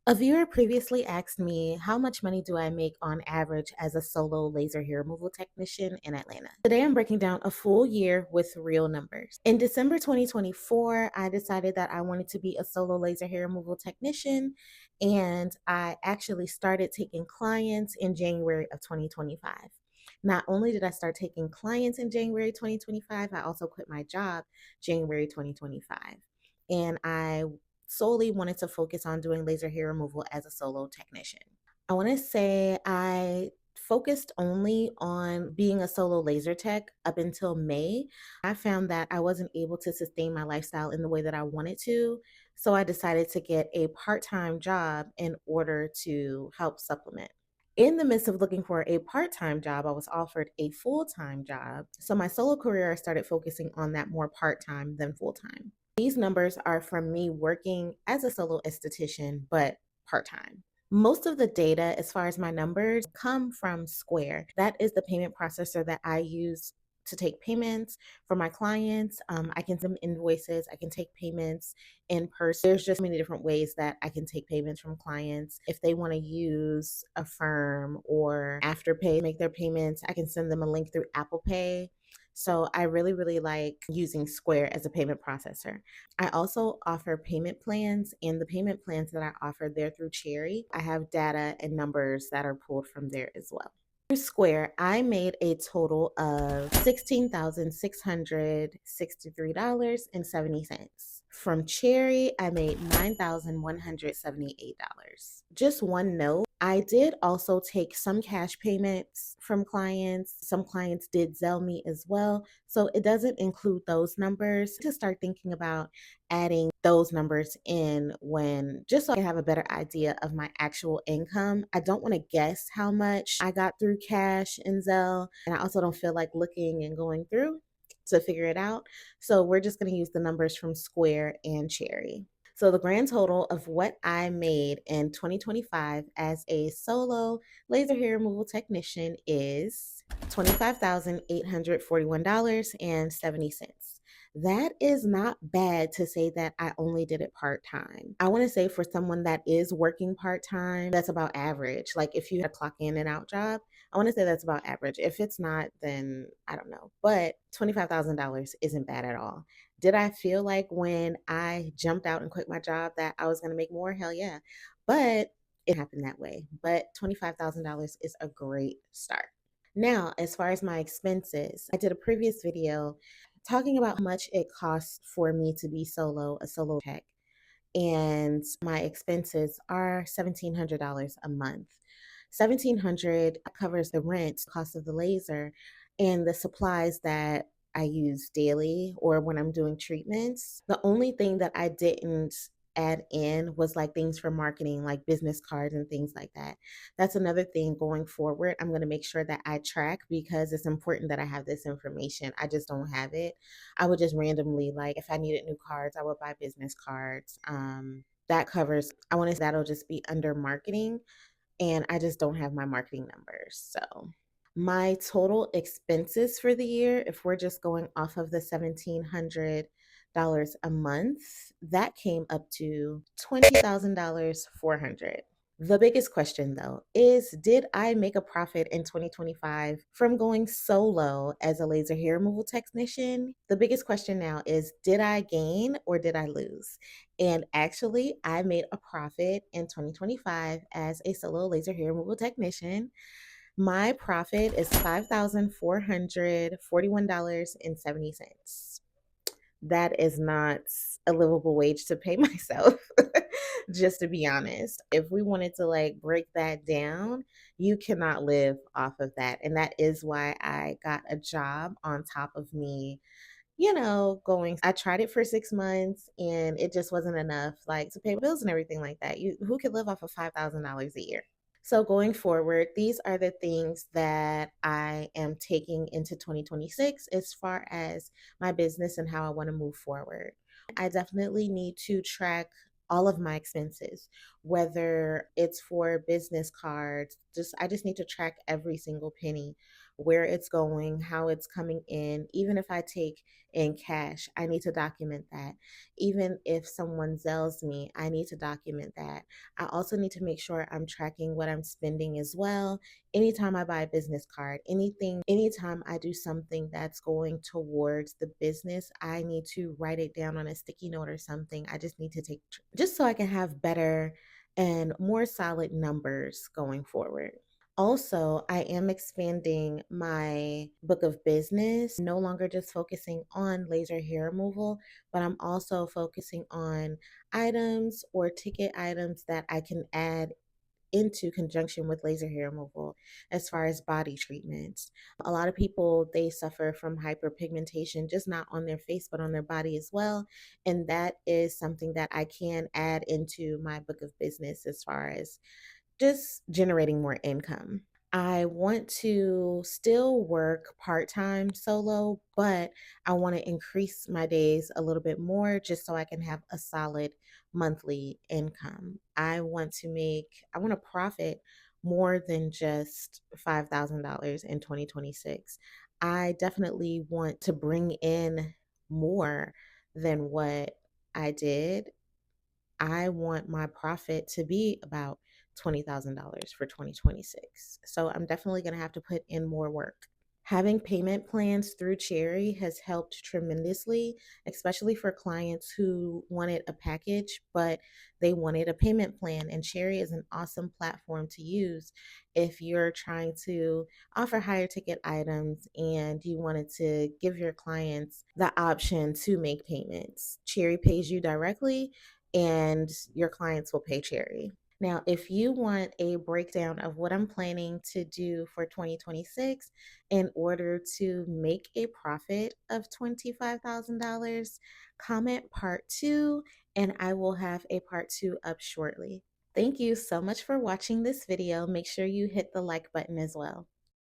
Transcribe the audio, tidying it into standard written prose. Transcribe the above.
A viewer previously asked me how much money do I make on average as a solo laser hair removal technician in Atlanta. Today I'm breaking down a full year with real numbers. In December 2024, I decided that I wanted to be a solo laser hair removal technician, and I actually started taking clients in January of 2025. Not only did I start taking clients in January 2025, I also quit my job January 2025. And I solely wanted to focus on doing laser hair removal as a solo technician. I want to say I focused only on being a solo laser tech up until May. I found that I wasn't able to sustain my lifestyle in the way that I wanted to. So I decided to get a part time job in order to help supplement. In the midst of looking for a part time job, I was offered a full time job. So my solo career, I started focusing on that more part time than full time. These numbers are from me working as a solo esthetician, but part time. Most of the data, as far as my numbers, come from Square. That is the payment processor that I use to take payments for my clients. I can send them invoices, I can take payments in person. There's just many different ways that I can take payments from clients. If they want to use Affirm or Afterpay, make their payments, I can send them a link through Apple Pay. So I really, really like using Square as a payment processor. I also offer payment plans, and the payment plans that I offer, they're through Cherry. I have data and numbers that are pulled from there as well. Through Square, I made a total of $16,663.70. From Cherry, I made $9,178. Just one note, I did also take some cash payments from clients. Some clients did Zelle me as well. So it doesn't include those numbers. To start thinking about adding those numbers in when, just so I can have a better idea of my actual income. I don't want to guess how much I got through cash and Zelle, and I also don't feel like looking and going through to figure it out. So we're just going to use the numbers from Square and Cherry. So the grand total of what I made in 2025 as a solo laser hair removal technician is $25,841.70. That is not bad to say that I only did it part time. I want to say for someone that is working part time, that's about average. Like if you had a clock in and out job, I want to say that's about average. If it's not, then I don't know. But $25,000 isn't bad at all. Did I feel like when I jumped out and quit my job that I was going to make more? Hell yeah. But it happened that way. But $25,000 is a great start. Now, as far as my expenses, I did a previous video talking about how much it costs for me to be a solo tech. And my expenses are $1,700 a month. 1,700 covers the rent, cost of the laser, and the supplies that I use daily or when I'm doing treatments. The only thing that I didn't add in was like things for marketing, like business cards and things like that. That's another thing going forward. I'm going to make sure that I track because it's important that I have this information. I just don't have it. I would just randomly, like, if I needed new cards, I would buy business cards. That covers, I want to say that'll just be under marketing, and I just don't have my marketing numbers. So my total expenses for the year, if we're just going off of the $1,700 a month, that came up to $20,400. The biggest question though is, did I make a profit in 2025 from going solo as a laser hair removal technician? The biggest question now is, did I gain or did I lose? And actually, I made a profit in 2025 as a solo laser hair removal technician. My profit is $5,441.70. That is not a livable wage to pay myself, just to be honest. If we wanted to like break that down, you cannot live off of that. And that is why I got a job on top of me, going. I tried it for 6 months and it just wasn't enough like to pay bills and everything like that. Who could live off of $5,000 a year? So going forward, these are the things that I am taking into 2026 as far as my business and how I want to move forward. I definitely need to track all of my expenses, whether it's for business cards, I just need to track every single penny where it's going, how it's coming in. Even if I take in cash, I need to document that. Even if someone Zells me, I need to document that. I also need to make sure I'm tracking what I'm spending as well. Anytime I buy a business card, anytime I do something that's going towards the business, I need to write it down on a sticky note or something. I just need to take, just so I can have better and more solid numbers going forward. Also, I am expanding my book of business, no longer just focusing on laser hair removal, but I'm also focusing on items or ticket items that I can add into conjunction with laser hair removal as far as body treatments. A lot of people, they suffer from hyperpigmentation, just not on their face but on their body as well, and that is something that I can add into my book of business as far as just generating more income. I want to still work part time solo, but I want to increase my days a little bit more just so I can have a solid monthly income. I want to profit more than just $5,000 in 2026. I definitely want to bring in more than what I did. I want my profit to be about $20,000 for 2026. So I'm definitely going to have to put in more work. Having payment plans through Cherry has helped tremendously, especially for clients who wanted a package, but they wanted a payment plan. And Cherry is an awesome platform to use if you're trying to offer higher ticket items and you wanted to give your clients the option to make payments. Cherry pays you directly, and your clients will pay Cherry. Now, if you want a breakdown of what I'm planning to do for 2026 in order to make a profit of $25,000, comment part two, and I will have a part two up shortly. Thank you so much for watching this video. Make sure you hit the like button as well.